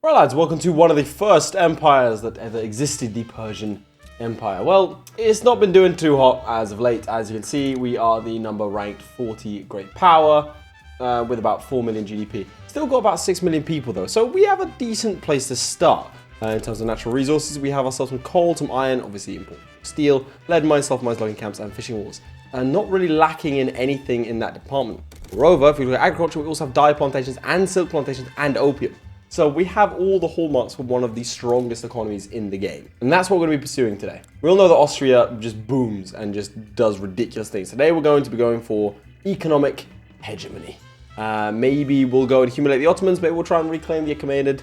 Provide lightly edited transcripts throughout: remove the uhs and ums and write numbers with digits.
Right lads, welcome to one of the first empires that ever existed, the Persian Empire. Well, it's not been doing too hot as of late. As you can see, we are the number ranked 40 great power with about 4 million GDP. Still got about 6 million people though, so we have a decent place to start. In terms of natural resources, we have ourselves some coal, some iron, obviously important steel, lead mines, sulfur mines, logging camps, and fishing walls. And not really lacking in anything in that department. Moreover, if we look at agriculture, we also have dye plantations and silk plantations and opium. So we have all the hallmarks for one of the strongest economies in the game. And that's what we're going to be pursuing today. We all know that Austria just booms and just does ridiculous things. Today we're going to be going for economic hegemony. Maybe we'll go and accumulate the Ottomans, maybe we'll try and reclaim the Achaemenid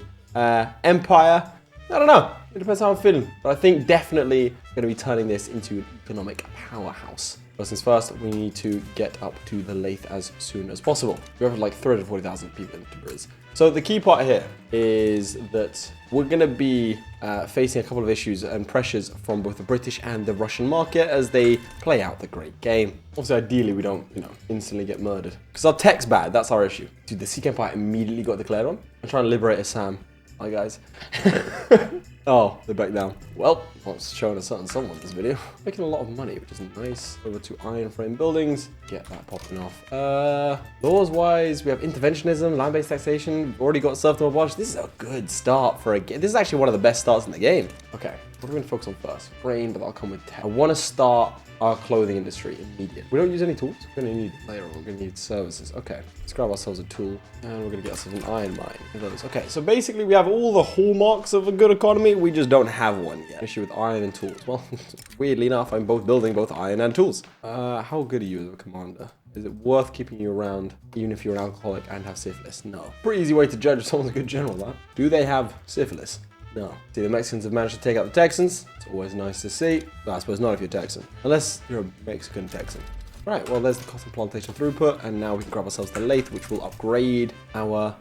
Empire. I don't know, it depends how I'm feeling. But I think definitely going to be turning this into an economic powerhouse. First things first, we need to get up to the Laith as soon as possible. We have like 340,000 people in Tabriz. So the key part here is that we're going to be facing a couple of issues and pressures from both the British and the Russian market as they play out the great game. Obviously, ideally, we don't, instantly get murdered. Because our tech's bad, that's our issue. Dude, the Sikh Empire immediately got declared on. I'm trying to liberate Assam. Hi, guys. Oh, they're back down. Well, it's showing us something someone this video. Making a lot of money, which is nice. Over to iron frame buildings. Get that popping off. Laws-wise, we have interventionism, land-based taxation. We've already got serfdom abolished. This is a good start for a game. This is actually one of the best starts in the game. Okay, what are we going to focus on first? Grain, but I'll come with tech. I want to start our clothing industry immediately. We don't use any tools. We're going to need later on. We're going to need services. Okay, let's grab ourselves a tool and we're going to get ourselves an iron mine. Okay, so basically we have all the hallmarks of a good economy. We just don't have one yet. Issue with iron and tools. Well, weirdly enough, I'm building both iron and tools. How good are you as a commander? Is it worth keeping you around even if you're an alcoholic and have syphilis? No. Pretty easy way to judge if someone's a good general, that. Do they have syphilis? No. See, the Mexicans have managed to take out the Texans. It's always nice to see. But I suppose not if you're Texan. Unless you're a Mexican Texan. Right, well, there's the cotton plantation throughput. And now we can grab ourselves the Laith, which will upgrade our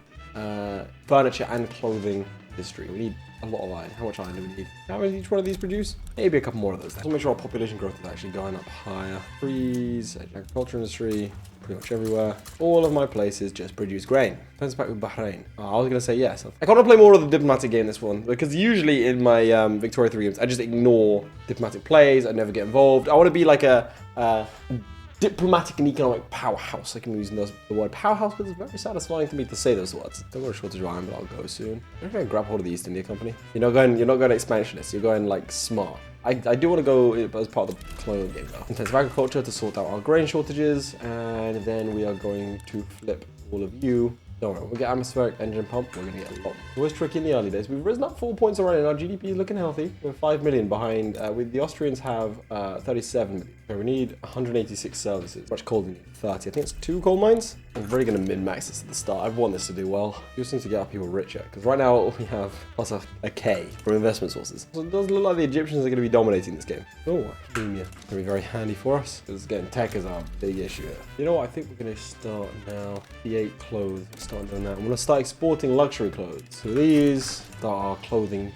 furniture and clothing industry. We need a lot of iron. How much iron do we need? How many each one of these produce? Maybe a couple more of those. Let's make sure our population growth is actually going up higher. Freeze, agriculture industry, pretty much everywhere. All of my places just produce grain. Depends back with Bahrain. Oh, I was going to say yes. I want to play more of the diplomatic game this one, because usually in my Victoria 3 games, I just ignore diplomatic plays. I never get involved. I want to be like a diplomatic and economic powerhouse. I can use the word powerhouse because it's very satisfying to me to say those words. Don't got a shortage of iron, but I'll go soon. I'm going to grab hold of the East India Company. You're not going expansionist. You're going like smart. I do want to go as part of the colonial game though. Intensive agriculture to sort out our grain shortages, and then we are going to flip all of you. Don't worry, we'll get atmospheric engine pump. We're going to get a lot. It was tricky in the early days. We've risen up 4 points already, and our GDP is looking healthy. We're 5 million behind. With the Austrians have 37 million. So we need 186 services. Much coal do we need? 30. I think it's 2 coal mines. I'm really going to min-max this at the start. I want this to do well. We just need to get our people richer, because right now we have plus a K from investment sources. So it does look like the Egyptians are going to be dominating this game. Oh, academia. Going to be very handy for us, because getting tech is our big issue here. You know what? I think we're going to start now. Create clothes. Start doing that. I'm going to start exporting luxury clothes. So these start our clothing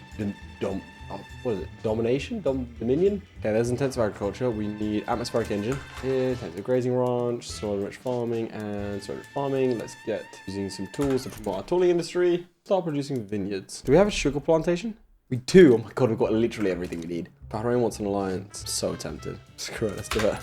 what is it? Domination? Dominion? Okay, there's intensive agriculture. We need atmospheric engine. Intensive grazing ranch, soil-rich farming, and soil-rich farming. Let's get using some tools to promote our tooling industry. Start producing vineyards. Do we have a sugar plantation? We do. Oh my god, we've got literally everything we need. Bahrain wants an alliance. So tempted. Screw it, let's do it.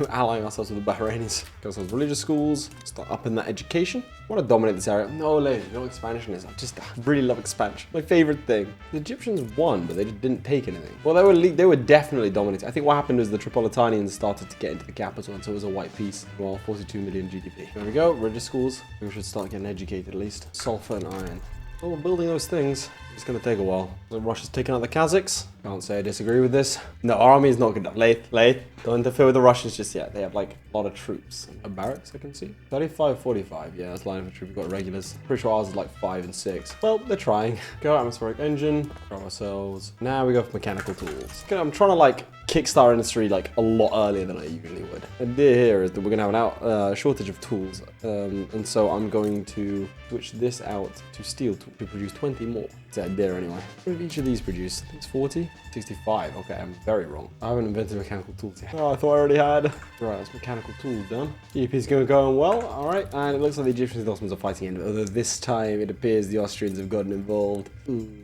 We're allying ourselves with the Bahrainis. Get ourselves religious schools. Start up in that education. I want to dominate this area. No, Laith, no expansionism. I really love expansion. My favorite thing. The Egyptians won, but they just didn't take anything. Well, they were definitely dominating. I think what happened was the Tripolitanians started to get into the capital, and so it was a white peace. Well, 42 million GDP. There we go. Religious schools. We should start getting educated at least. Sulfur and iron. Well, we're building those things. It's going to take a while. So Russia's taking out the Kazakhs. Can't say I disagree with this. No, our army is not good enough. Laith, don't interfere with the Russians just yet. They have like a lot of troops. A barracks I can see. 35, 45. Yeah, that's line infantry. We've got regulars. Pretty sure ours is like 5 and 6. Well, they're trying. Go atmospheric engine. Grab ourselves. Now we go for mechanical tools. Okay, I'm trying to like kickstart our industry like a lot earlier than I usually would. The idea here is that we're going to have a shortage of tools. And so I'm going to switch this out to steel tool to produce 20 more. It's the idea anyway. What did each of these produce? I think it's 40? 65. Okay, I'm very wrong. I haven't invented mechanical tools yet. Oh, I thought I already had. Right, that's mechanical tools done. GDP's going well. All right, and it looks like the Egyptians and the Ottomans are fighting in, although this time it appears the Austrians have gotten involved. Ooh.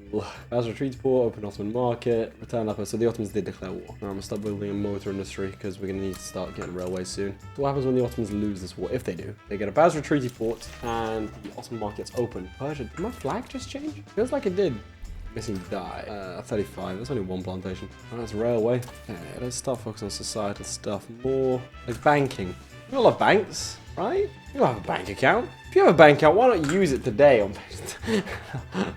Basra retreat port, open Ottoman market, return upper. So the Ottomans did declare war. Now I'm gonna start building a motor industry because we're gonna need to start getting railways soon. So what happens when the Ottomans lose this war? If they do, they get a Basra treaty port and the Ottoman market's open. Persia, did my flag just change? Feels like it did. Missing die. 35. That's only one plantation. Oh, that's railway. Okay, let's start focusing on societal stuff more. Like banking. You all have banks, right? You don't have a bank account. If you have a bank account, why not use it today?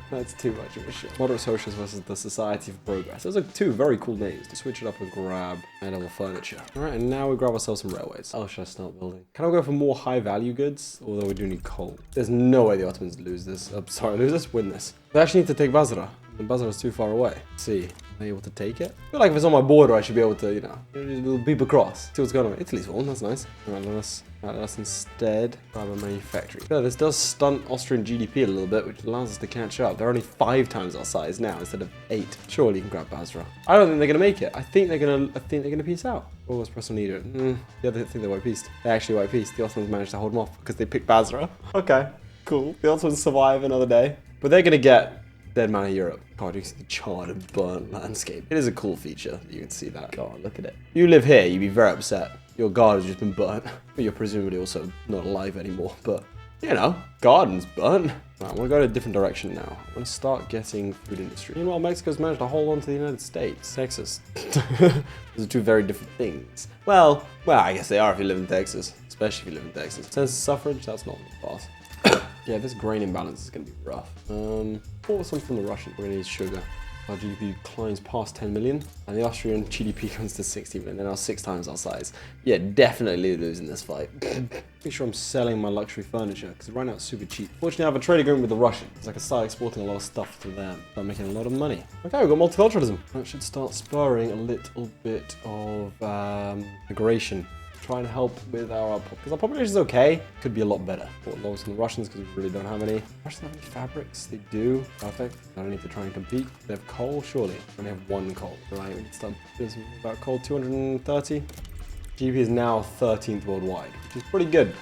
That's too much of a shit. Moderate Socialists versus the Society of Progress. Those are two very cool names. To switch it up and grab high-level furniture. All right, and now we grab ourselves some railways. Oh, should I start building? Can I go for more high-value goods? Although we do need coal. There's no way the Ottomans lose this. Lose this, win this. They actually need to take Basra. And Basra is too far away. Let's see. Am I able to take it? I feel like if it's on my border, I should be able to, you know, just beep across. See what's going on. Italy's one. That's nice. All right, let's instead grab a manufacturing. Yeah, this does stunt Austrian GDP a little bit, which allows us to catch up. They're only 5 times our size now instead of 8. Surely you can grab Basra. I don't think they're gonna make it. I think they're gonna peace out. Oh, let's press on leader. Yeah, they think they white peaced. They actually white peaced. The Ottomans managed to hold them off because they picked Basra. Okay, cool. The Ottomans survive another day, but they're gonna get dead man of Europe. God, you can see the charred and burnt landscape. It is a cool feature. You can see that. God, look at it. You live here, you'd be very upset. Your garden has just been burnt. But you're presumably also not alive anymore. But, you know, garden's burnt. Right, I want to go in a different direction now. I'm going to start getting food industry. Meanwhile, Mexico's managed to hold on to the United States. Texas. Those are two very different things. Well, I guess they are if you live in Texas. Especially if you live in Texas. Census suffrage, that's not the pass. Yeah, this grain imbalance is going to be rough. What was something from the Russian? We're going to need sugar. Our GDP climbs past 10 million, and the Austrian GDP comes to 60 million. They're now 6 times our size. Yeah, definitely losing this fight. Make sure I'm selling my luxury furniture, because right now it's super cheap. Fortunately, I have a trade agreement with the Russians, so I can start exporting a lot of stuff to them. Start making a lot of money. Okay, we've got multiculturalism. That should start spurring a little bit of migration. Try and help with our because our population is okay. Could be a lot better. But lower than the Russians because we really don't have any. Russians have any fabrics? They do. Perfect. I don't need to try and compete. They have coal, surely. We only have 1 coal. Right, we need to start doing something about coal. 230. GDP is now 13th worldwide, which is pretty good.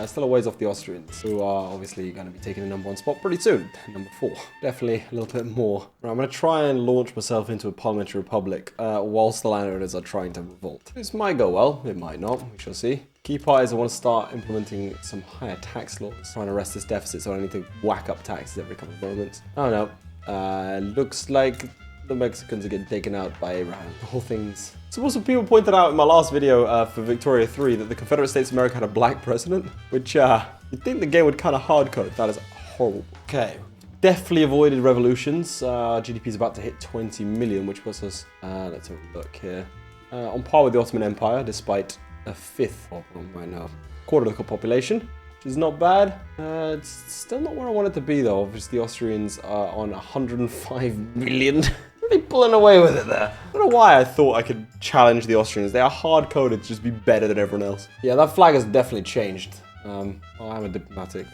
Still a ways off the Austrians, who are obviously going to be taking the #1 spot pretty soon. Number 4. Definitely a little bit more. Right, I'm going to try and launch myself into a parliamentary republic whilst the landowners are trying to revolt. This might go well. It might not. We shall see. Key part is I want to start implementing some higher tax laws, trying to arrest this deficit, so I don't need to whack up taxes every couple of moments. I don't know. Looks like the Mexicans are getting taken out by Iran. The whole thing's... So also people pointed out in my last video for Victoria 3 that the Confederate States of America had a black president, which you'd think the game would kind of hardcode. That is horrible. Okay, definitely avoided revolutions. GDP is about to hit 20 million, which puts us, let's have a look here, on par with the Ottoman Empire, despite a 5th of, right now, quarter of the population, which is not bad. It's still not where I want it to be though. Obviously the Austrians are on 105 million. Really pulling away with it there. I don't know why I thought I could challenge the Austrians. They are hard-coded to just be better than everyone else. Yeah, that flag has definitely changed. I'm a democratic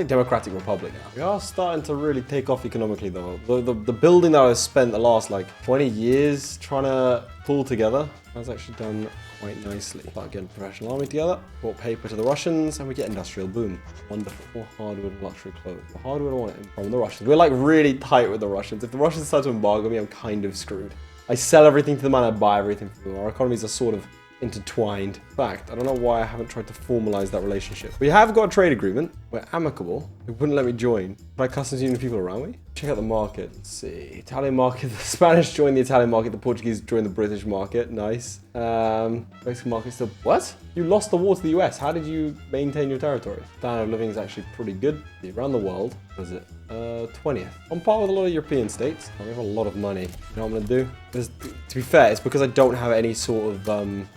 democratic republic now. We are starting to really take off economically though. The building that I spent the last like 20 years trying to pull together has actually done quite nicely. Start getting a professional army together, bought paper to the Russians, and we get industrial boom. Wonderful. More hardwood and luxury clothes. The hardwood I want it from the Russians. We're like really tight with the Russians. If the Russians start to embargo me, I'm kind of screwed. I sell everything to them and I buy everything from them. Our economies are sort of intertwined. In fact, I don't know why I haven't tried to formalize that relationship. We have got a trade agreement. We're amicable. They wouldn't let me join. But customs union people around me. Check out the market. Let's see. Italian market. The Spanish joined the Italian market. The Portuguese joined the British market. Nice. Mexican market still. What? You lost the war to the US. How did you maintain your territory? Standard of living is actually pretty good. Around the world. What is it? 20th. On par with a lot of European states. We have a lot of money. You know what I'm going to do? Because, to be fair, it's because I don't have any sort of...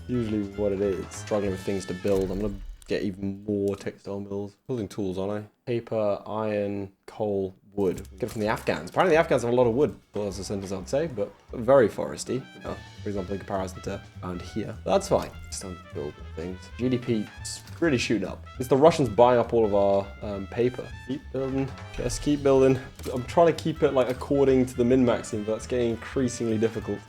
usually what it is. Struggling with things to build. I'm going to get even more textile mills. Building tools, aren't I? Paper, iron, coal, wood. Get it from the Afghans. Apparently the Afghans have a lot of wood. Well, as a sentence I'd say, but very foresty. You know. for example, in comparison to around here. That's fine. Just don't build things. GDP is really shooting up. It's the Russians buying up all of our paper. Keep building. Just keep building. I'm trying to keep it like according to the min-maxing, but that's getting increasingly difficult.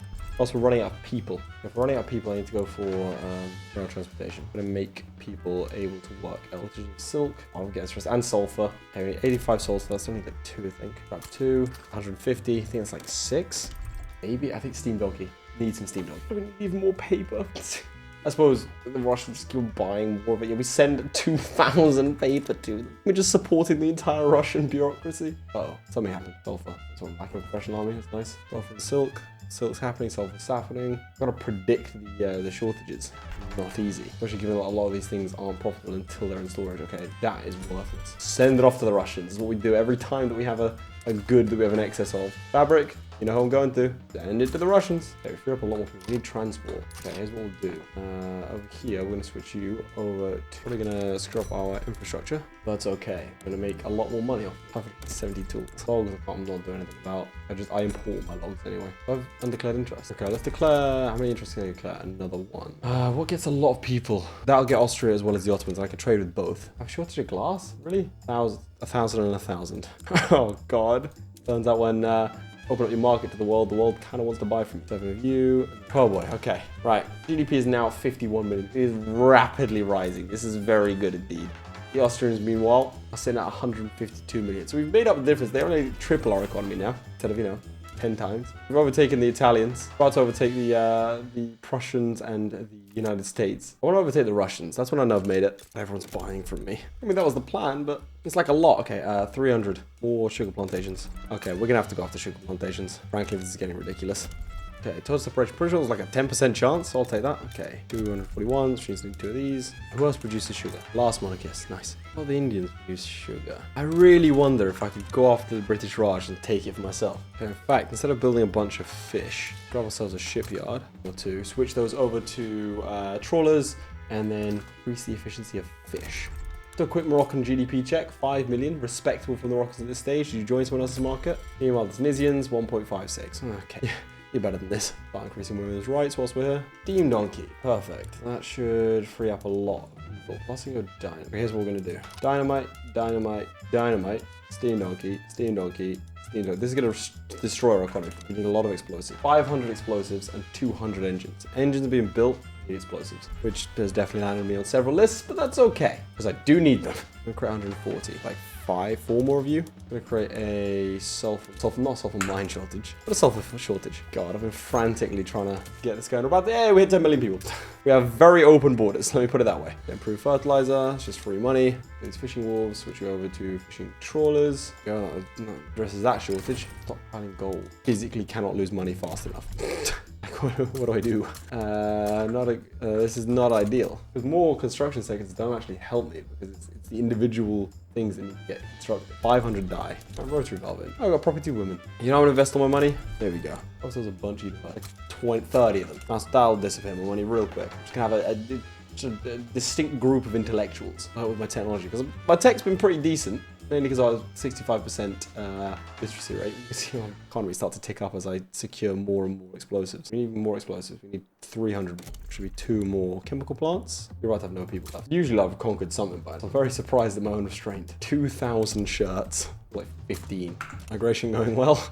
Also, we're running out of people. If we're running out of people, I need to go for rail transportation. I'm going to make people able to work. Electricity, silk. I'll get stressed. And sulfur. Okay, we need 85 sulfur. That's only like 2, I think. Grab 2. 150. I think that's like 6. Maybe. I think steam donkey. Need some steam donkey. We need even more paper. I suppose the Russians just keep buying more of it. Yeah, we send 2,000 paper to them. We're just supporting the entire Russian bureaucracy. Uh-oh. Something happened. Sulfur. That's one back in a professional army. That's nice. Sulfur and silk. Silk's happening, sulfur's happening. I've got to predict the shortages. Not easy. Especially given that a lot of these things aren't profitable until they're in storage. Okay, that is worthless. Send it off to the Russians. This is what we do every time that we have a good that we have an excess of. Fabric. You know who I'm going to? Send it to the Russians. Okay, we free up a lot more people. We need transport. Okay, here's what we'll do. Over here, we're going to switch you over to... Probably going to screw up our infrastructure. That's okay. I'm going to make a lot more money off 570 tools. Logs, I'm not doing anything about. I import my logs anyway. I have undeclared interest. Okay, let's declare... How many interests can I declare? Another one. What gets a lot of people? That'll get Austria as well as the Ottomans. I can trade with both. I have shortage of glass? Really? 1,000 and 1,000. Oh, God. Turns out when... open up your market to the world kind of wants to buy from you. 7 of you. Oh boy, okay. Right, GDP is now 51 million. It is rapidly rising. This is very good indeed. The Austrians, meanwhile, are sitting at 152 million. So we've made up the difference. They only triple our economy now, instead of, 10 times. We've overtaken the Italians. We're about to overtake the Prussians and the United States. I want to overtake the Russians. That's when I know I've made it. Everyone's buying from me. I mean, that was the plan, but it's like a lot. Okay, 300 more sugar plantations. Okay, we're going to have to go after sugar plantations. Frankly, this is getting ridiculous. Okay, total separation. Pretty sure it was like a 10% chance, so I'll take that. Okay, 241, which means need 2 of these. Who else produces sugar? Last monarchist, nice. Oh, the Indians produce sugar. I really wonder if I could go after the British Raj and take it for myself. Okay, in fact, instead of building a bunch of fish, grab ourselves a shipyard or 2, switch those over to trawlers, and then increase the efficiency of fish. So a quick Moroccan GDP check, 5 million, respectable from the Moroccans at this stage. Did you join someone else's market? Meanwhile, the Tunisians, 1.56. Okay. You're better than this. Start increasing women's rights whilst we're here. Steam donkey. Perfect. That should free up a lot of people. Plus, go dynamite. Here's what we're going to do. Dynamite, dynamite, dynamite. Steam donkey, steam donkey, steam donkey. This is going to destroy our economy. We need a lot of explosives. 500 explosives and 200 engines. Engines are being built. Need explosives, which has definitely landed me on several lists, but that's okay, because I do need them. I'm going to create 140. Like 4 more of you. I'm going to create a not sulfur mine shortage, but a sulfur shortage. God, I've been frantically trying to get this going. We hit 10 million people. We have very open borders, let me put it that way. Improve fertilizer, it's just free money. These fishing wharves, switch you over to fishing trawlers. No, addresses that shortage. Stop piling gold. Physically cannot lose money fast enough. What do I do? This is not ideal. Because more construction seconds don't actually help me, because it's the individual things that need to get constructed. 500 die. Rotary valve in. Oh, I got property women. You know I'm gonna invest all my money? There we go. Oh, so there's a bunch of like 30 of them. That'll dissipate my money real quick. I'm just gonna have a distinct group of intellectuals with my technology, because my tech's been pretty decent. Mainly because I was 65% literacy rate. You can see my economy start to tick up as I secure more and more explosives. We need more explosives. We need 300 more. Should be 2 more chemical plants. You're right to have no people left. Usually I've conquered something, but I'm very surprised at my own restraint. 2,000 shirts. Like 15. Migration going well.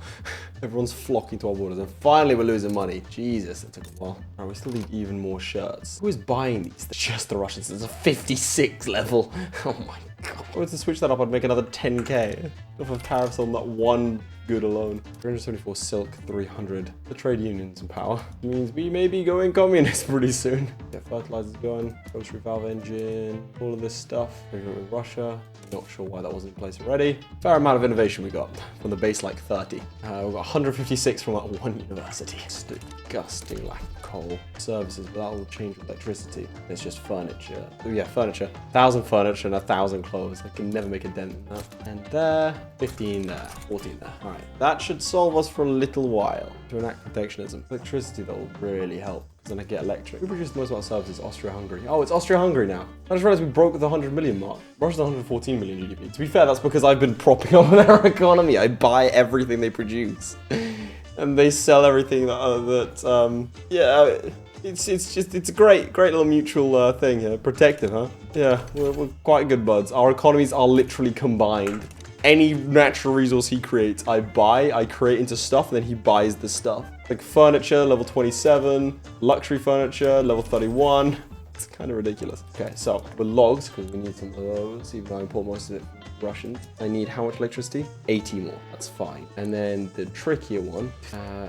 Everyone's flocking to our borders, and finally we're losing money. Jesus, that took a while. Alright, we still need even more shirts. Who is buying these? Just the Russians. It's a 56 level. Oh my god. If I were to switch that up, I'd make another 10k off of tariffs on that one good alone. 374 silk, 300. The trade unions in power. It means we may be going communist pretty soon. Get fertilizers going. Rotary valve engine. All of this stuff. Figure it with Russia. Not sure why that wasn't in place already. Fair amount of innovation we got from the base, like 30. We've got 156 from that one university. It's disgusting lack of coal. Services, but that'll change with electricity. It's just furniture. Oh yeah, furniture. 1,000 furniture and 1,000 clothes. I can never make a dent in that. And there, 15 there, 14 there. All right, that should solve us for a little while. To enact protectionism. Electricity, that will really help. Then I get electric. Who produces most of our services? Austria-Hungary. Oh, it's Austria-Hungary now. I just realized we broke the 100 million mark. Russia's 114 million GDP. To be fair, that's because I've been propping up their economy. I buy everything they produce. and they sell everything yeah, it's a great little mutual thing here. Protective, huh? Yeah, we're quite good buds. Our economies are literally combined. Any natural resource he creates, I create into stuff, and then he buys the stuff. Like furniture, level 27, luxury furniture, level 31. It's kind of ridiculous. Okay, so with logs, because we need some of those, even though I import most of it from Russian. I need how much electricity? 80 more, that's fine. And then the trickier one,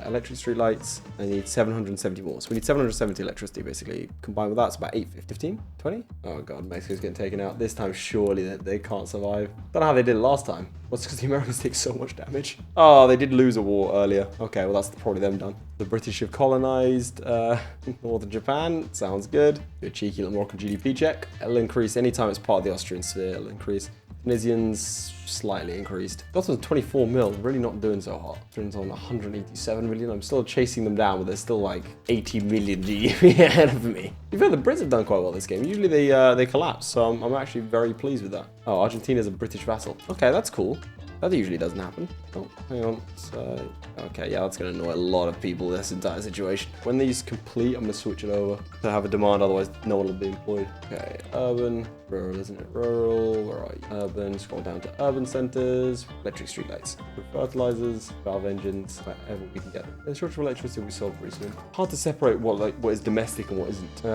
electric street lights, I need 770 more. So we need 770 electricity, basically. Combined with that, it's about 850, 15, 20? Oh God, Mexico's getting taken out. This time, surely they can't survive. Don't know how they did it last time. Well, it's because the Americans take so much damage. Oh, they did lose a war earlier. Okay, well, that's probably them done. The British have colonized northern Japan. Sounds good. Do a cheeky little Moroccan GDP check. It'll increase anytime it's part of the Austrian sphere. It'll increase. Tunisians slightly increased. Ottomans 24 mil, really not doing so hot. Austrians on 187 million. I'm still chasing them down, but there's still like 80 million GDP ahead of me. You've heard the Brits have done quite well this game. Usually they collapse, so I'm actually very pleased with that. Oh, Argentina's a British vassal. Okay, that's cool. That usually doesn't happen. Oh, hang on. So, okay, yeah, that's going to annoy a lot of people, this entire situation. When these complete, I'm going to switch it over to have a demand, otherwise no one will be employed. Okay, urban, rural, isn't it? Rural, where are you? Urban, scroll down to urban centers, electric streetlights, fertilizers, valve engines, wherever we can get them. The shortage of electricity will be solved pretty soon. Hard to separate what is domestic and what isn't.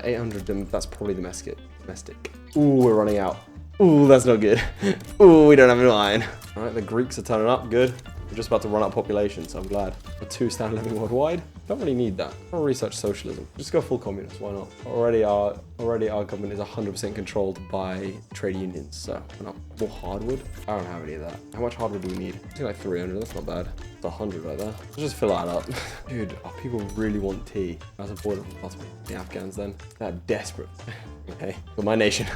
800, that's probably domestic. Ooh, we're running out. Ooh, that's not good. Ooh, we don't have any iron. All right, the Greeks are turning up. Good. We're just about to run out of population, so I'm glad. A 2 standard living worldwide. Don't really need that. I'll research socialism. Just go full communist. Why not? Already our government is 100% controlled by trade unions. So we're not more hardwood. I don't have any of that. How much hardwood do we need? I think like 300. That's not bad. It's 100 right there. Let's just fill that up. Dude, people really want tea. That's important for the Afghans then. They're desperate. Okay, for my nation.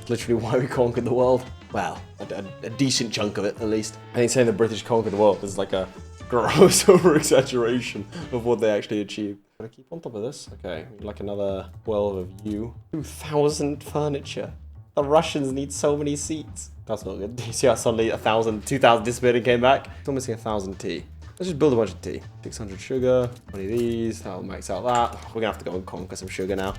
Literally why we conquered the world. Well, a decent chunk of it, at least. I think saying the British conquered the world is like a gross over-exaggeration of what they actually achieved. Gotta keep on top of this. Okay, we need like another 12 of you. 2,000 furniture. The Russians need so many seats. That's not good. You see how suddenly 1,000, 2,000 disappeared and came back? Still missing 1,000 tea. Let's just build a bunch of tea. 600 sugar, 20 of these, that'll max out that. We're gonna have to go and conquer some sugar now.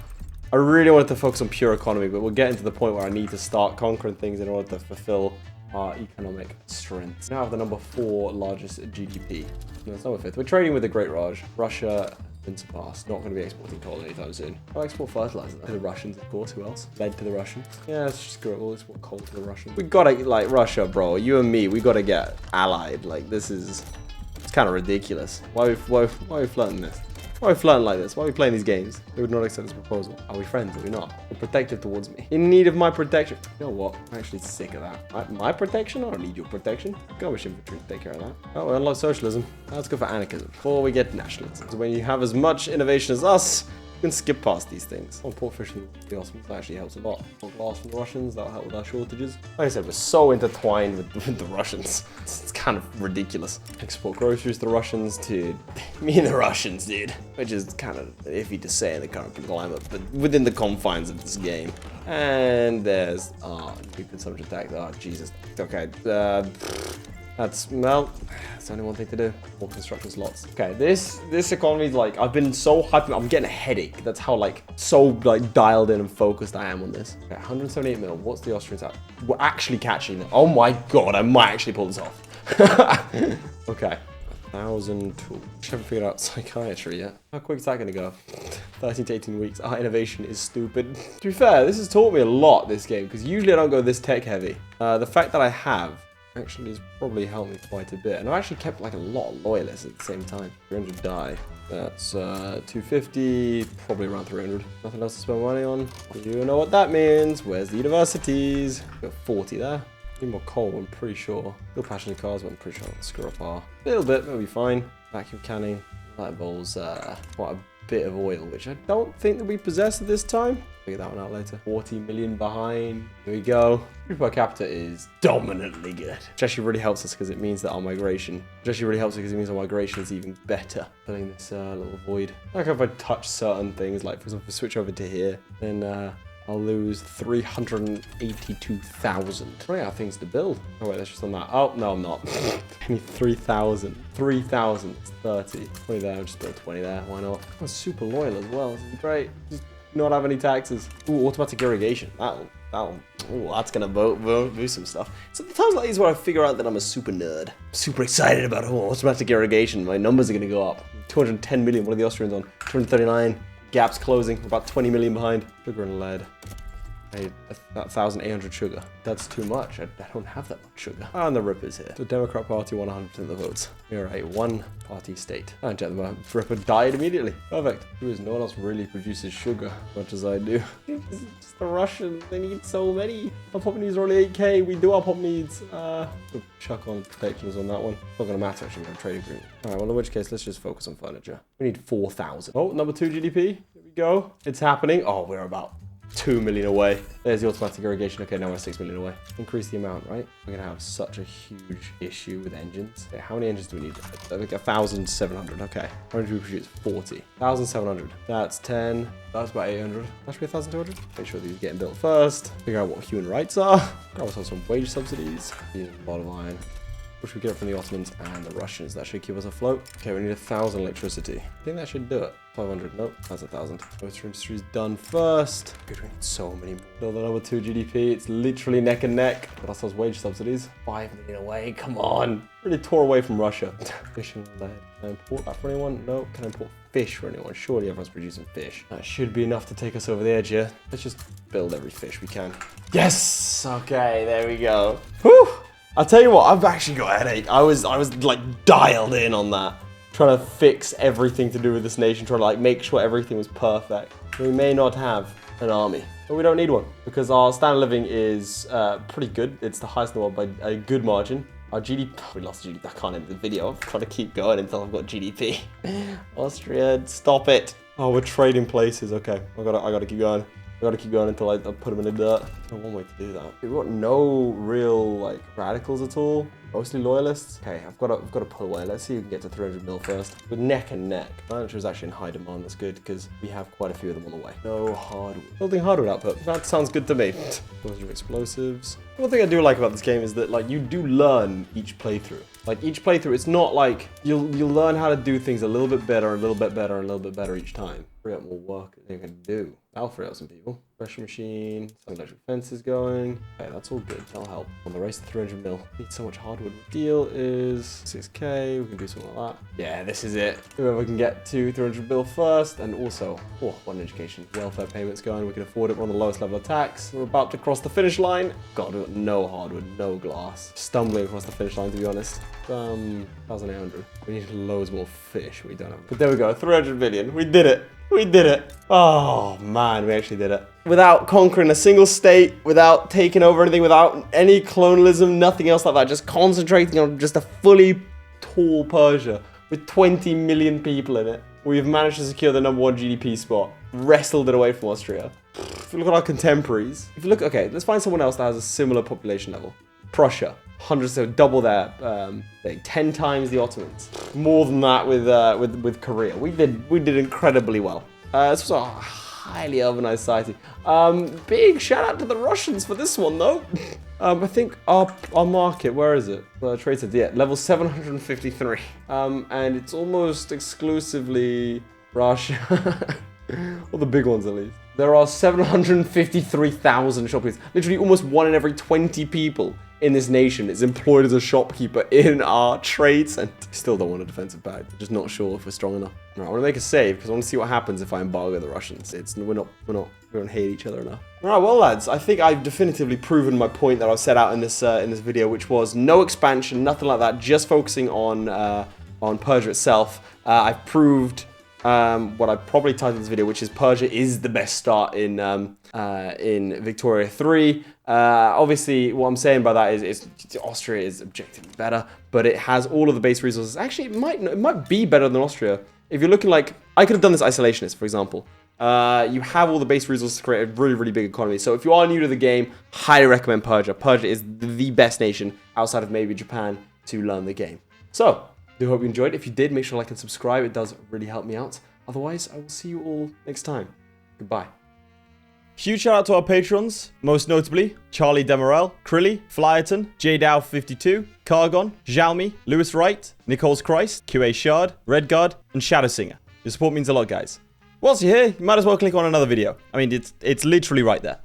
I really wanted to focus on pure economy, but we're getting to the point where I need to start conquering things in order to fulfill our economic strengths. Now I have the number 4 largest GDP. No, it's number 5th. We're trading with the Great Raj. Russia has been surpassed. Not going to be exporting coal anytime soon. I'll export fertilizer to the Russians, of course. Who else? Lead to the Russians. Yeah, let's just screw it. We'll export coal to the Russians. We gotta, like, Russia, bro. You and me, we gotta get allied. Like, this is... It's kind of ridiculous. Why are we flirting this? Why are we flirting like this? Why are we playing these games? They would not accept this proposal. Are we friends? Are we not? You're protective towards me. In need of my protection. You know what? I'm actually sick of that. My protection? I don't need your protection. Go with infantry to take care of that. Oh, we unlock socialism. Let's go for anarchism before we get nationalism. So when you have as much innovation as us, you can skip past these things. On port fishing, the Ottomans, that actually helps a lot. On glass from the Russians, that'll help with our shortages. Like I said, we're so intertwined with the Russians. It's kind of ridiculous. Export groceries to the Russians, dude. Me and the Russians, dude. Which is kind of iffy to say in the current climate, but within the confines of this game. And there's, new consumption tax. Oh, Jesus. Okay, that's only one thing to do. More construction slots. Okay, this economy is like, I've been so hyped, I'm getting a headache. That's how dialed in and focused I am on this. Okay, 178 mil. What's the Austrians at? We're actually catching them. Oh my God, I might actually pull this off. Okay. 1,000 tools. I haven't figured out psychiatry yet. How quick is that going to go? 13 to 18 weeks. Our innovation is stupid. To be fair, this has taught me a lot, this game, because usually I don't go this tech heavy. The fact that I have actually has probably helped me quite a bit. And I've actually kept like a lot of loyalists at the same time. 300 die. That's 250, probably around 300. Nothing else to spend money on. You know what that means. Where's the universities? Got 40 there. Need more coal, I'm pretty sure. Still passenger cars, but I'm pretty sure I'll screw up our... A little bit, that'll be fine. Vacuum canning. Light bulbs, quite a bit of oil, which I don't think that we possess at this time. Figure that one out later. 40 million behind. Here we go. Food per capita is dominantly good. Which actually really helps us because it means that our migration... Which actually really helps us because it means our migration is even better. Filling this little void. Like if I touch certain things, like for example, if I switch over to here, then I'll lose 382,000. Running out of things to build. Oh wait, that's just on that. Oh, no, I'm not. I need 3,000. 3,000. It's 30. 20 there, I'll just build 20 there. Why not? I'm super loyal as well. This is great. Just not have any taxes. Ooh, automatic irrigation. That's gonna boost some stuff. So the times like these where I figure out that I'm a super nerd. Super excited about automatic irrigation. My numbers are gonna go up. 210 million. What are the Austrians on? 239. Gaps closing. We're about 20 million behind. Sugar and lead. I need 1,800 sugar. That's too much. I don't have that much sugar. And the Rippers here. The Democrat Party won 100% of the votes. We're a one-party state. And the Ripper died immediately. Perfect. No one else really produces sugar as much as I do. It's just the Russians. They need so many. Our pop needs are only 8k. We do our pop needs. We'll chuck on protections on that one. Not gonna matter actually. We're gonna trade agreement. All right. Well, in which case, let's just focus on furniture. We need 4,000. Oh, number 2 GDP. Here we go. It's happening. Oh, we're about 2 million away. There's the automatic irrigation. Okay, now we're 6 million away. Increase the amount, right? We're gonna have such a huge issue with engines. Okay, how many engines do we need? Like 1,700. Okay, how many do we produce? 40. 1,700. That's 10. That's about 800. That should be 1,200. Make sure these are getting built first. Figure out what human rights are. Grab ourselves some wage subsidies. A lot of iron, which we get from the Ottomans and the Russians. That should keep us afloat. Okay, we need 1,000 electricity. I think that should do it. 500. Nope, that's 1,000. Motor industry's done first. Good, we need so many more. Build the number 2 GDP. It's literally neck and neck. Got ourselves wage subsidies. 5 million away. Come on. Really tore away from Russia. Fishing lead. Can I import that for anyone? No. Can I import fish for anyone? Surely everyone's producing fish. That should be enough to take us over the edge here. Let's just build every fish we can. Yes. Okay, there we go. Whew. I'll tell you what, I've actually got a headache. I was like dialed in on that. Trying to fix everything to do with this nation, trying to like make sure everything was perfect. We may not have an army, but we don't need one because our standard of living is pretty good. It's the highest in the world by a good margin. Our GDP, we lost GDP, I can't end the video. I'm trying to keep going until I've got GDP. Austria, stop it. Oh, we're trading places, okay. I gotta keep going. I gotta keep going until I put them in the dirt. There's one way to do that. We've got no real like radicals at all. Mostly loyalists. Okay, I've got to pull away. Let's see who can get to 300 mil first. We're neck and neck. Furniture is actually in high demand. That's good because we have quite a few of them on the way. No hardwood. Building hardwood output. That sounds good to me. Explosives. One thing I do like about this game is that like you do learn each playthrough. Like each playthrough, it's not like you'll learn how to do things a little bit better, a little bit better, and a little bit better each time. Free up more work that they can do. That'll free up some people. Pressure machine, some electric fences going. Okay, that's all good. That'll help. On the race to 300 mil. Need so much hardwood. Deal is 6k. We can do something like that. Yeah, this is it. Whoever can get to 300 mil first, and also, one education. Welfare payments going. We can afford it. We're on the lowest level of tax. We're about to cross the finish line. God, we've got no hardwood, no glass. Stumbling across the finish line, to be honest. 1,800. We need loads more fish. We don't have. But there we go. 300 million. We did it. We did it. Oh man, we actually did it. Without conquering a single state, without taking over anything, without any colonialism, nothing else like that. Just concentrating on just a fully tall Persia with 20 million people in it. We've managed to secure the number 1 GDP spot. Wrestled it away from Austria. If you look at our contemporaries, if you look, okay, let's find someone else that has a similar population level. Prussia. 100, so double there, 10 times the Ottomans. More than that with Korea. We did incredibly well. This was a highly urbanized society. Big shout out to the Russians for this one though. I think our market, where is it? Trade center, yeah, level 753. And it's almost exclusively Russia. Or the big ones at least. There are 753,000 shopkeepers. Literally almost 1 in every 20 people in this nation is employed as a shopkeeper in our trade center. Still don't want a defensive bag. Just not sure if we're strong enough. All right, I want to make a save because I want to see what happens if I embargo the Russians. We don't hate each other enough. All right, well lads, I think I've definitively proven my point that I set out in this video, which was no expansion, nothing like that, just focusing on Persia itself. I've proved what I probably titled this video, which is Persia is the best start in Victoria 3. Obviously, what I'm saying by that is Austria is objectively better, but it has all of the base resources. Actually, it might be better than Austria. If you're looking like, I could have done this isolationist, for example. You have all the base resources to create a really, really big economy. So if you are new to the game, highly recommend Persia. Persia is the best nation outside of maybe Japan to learn the game. So, I do hope you enjoyed. If you did, make sure to like and subscribe. It does really help me out. Otherwise, I will see you all next time. Goodbye. Huge shout out to our patrons, most notably Charlie Demerel, Crilly, Flyerton, JDow52, Cargon, Sjalmi, Lewis Wright, Nicole's Christ, QA Shard, Redguard, and ShadowSinger. Your support means a lot, guys. Whilst you're here, you might as well click on another video. I mean, it's literally right there.